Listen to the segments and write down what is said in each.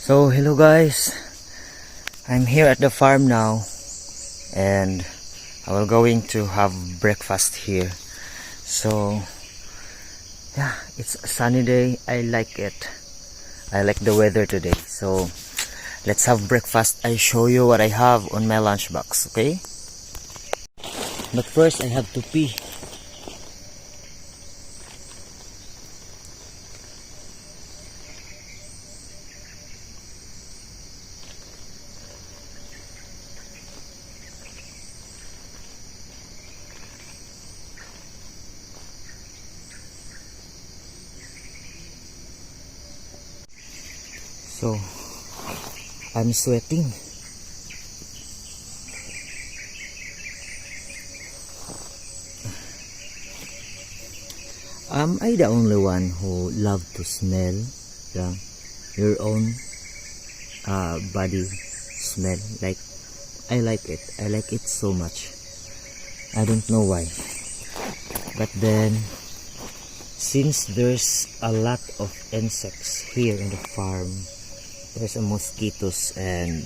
So hello guys, I'm here at the farm now and I will going to have breakfast here. So yeah, it's a sunny day. I like it. I like the weather today. So let's have breakfast. I show you what I have on my lunchbox, okay? But first I have to pee. So I'm sweating. Am I the only one who love to smell your own body smell? Like, I like it. I like it so much. I don't know why. But then, since there's a lot of insects here in the farm, there's a mosquitoes and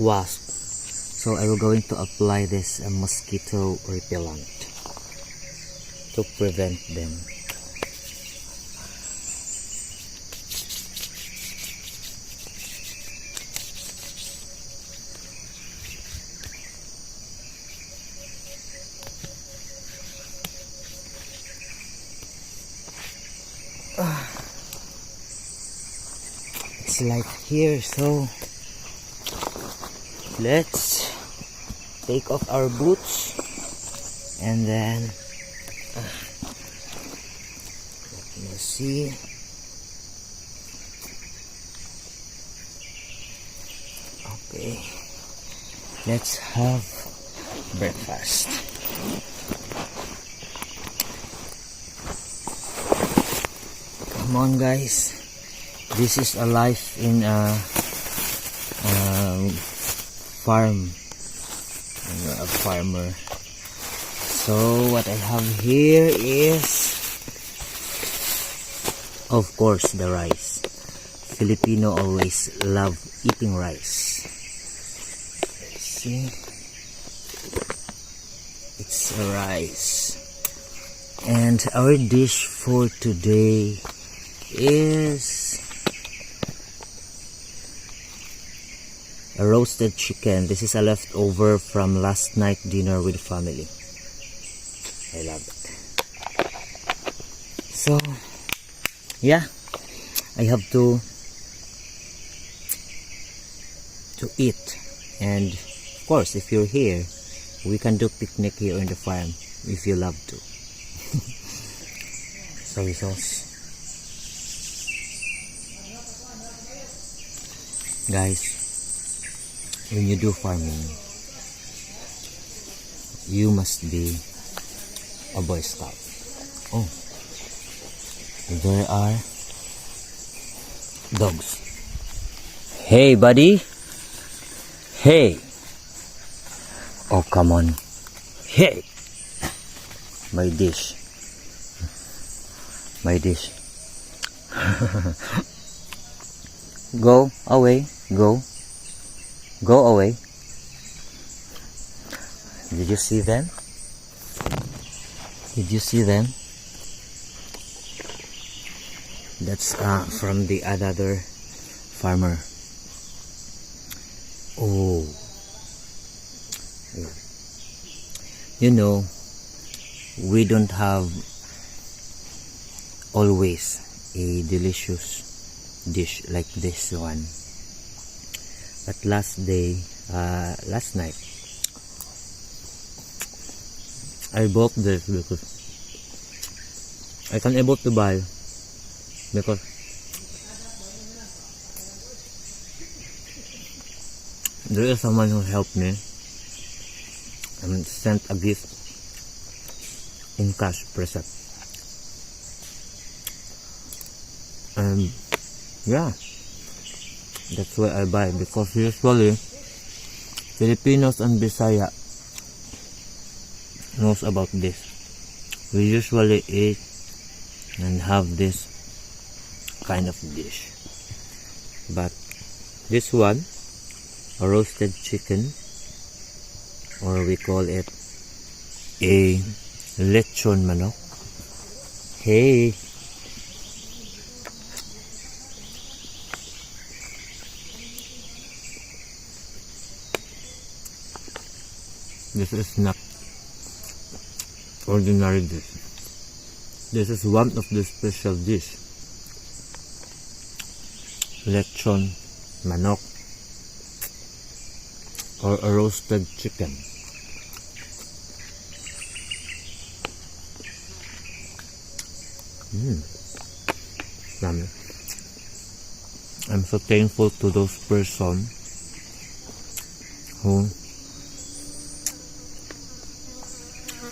wasp. So I will going to apply this mosquito repellent to prevent them. It's light here, so let's take off our boots and then let me see. Okay, let's have breakfast. Come on guys, this is a life in a farm. I'm a farmer. So what I have here is, of course, the rice. Filipino always love eating rice. Let's see. It's rice. And our dish for today is a roasted chicken. This is a leftover from last night dinner with family. I love it. So yeah, I have to eat. And of course, if you're here, we can do picnic here in the farm if you love to. Soy sauce. Guys, when you do farming, you must be a Boy Scout. Oh, there are dogs. Hey buddy, hey. Oh come on, hey. My dish, my dish. Go away, go away. Did you see them? Did you see them? That's from the other farmer. Oh, you know, we don't have always a delicious dish like this one. But last night, I bought this because I can able to buy, because there is someone who helped me and sent a gift in cash present. And yeah, that's why I buy, because usually Filipinos and Bisaya knows about this. We usually eat and have this kind of dish. But this one, a roasted chicken, or we call it a lechon manok. Hey! This is not ordinary dish. This is one of the special dish. Lechon manok, or a roasted chicken. Yummy. I'm so thankful to those person who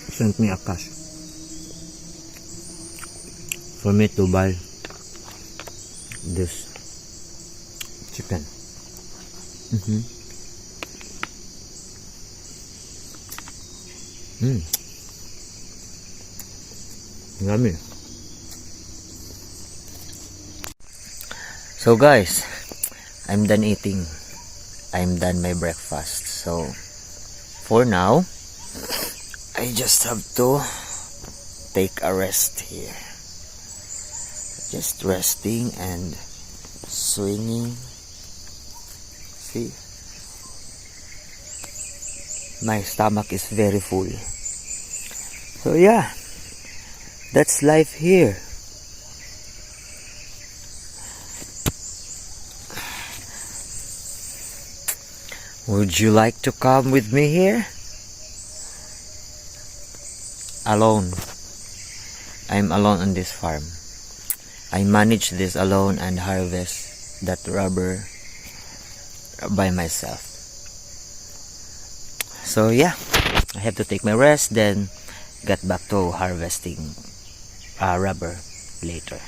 sent me a cash for me to buy this chicken. Yummy. So guys, I'm done eating. I'm done my breakfast. So for now, I just have to take a rest here. Just resting and swinging. See? My stomach is very full. So yeah, that's life here. Would you like to come with me here? Alone. I'm alone on this farm. I manage this alone and harvest that rubber by myself. So yeah, I have to take my rest, then get back to harvesting rubber later.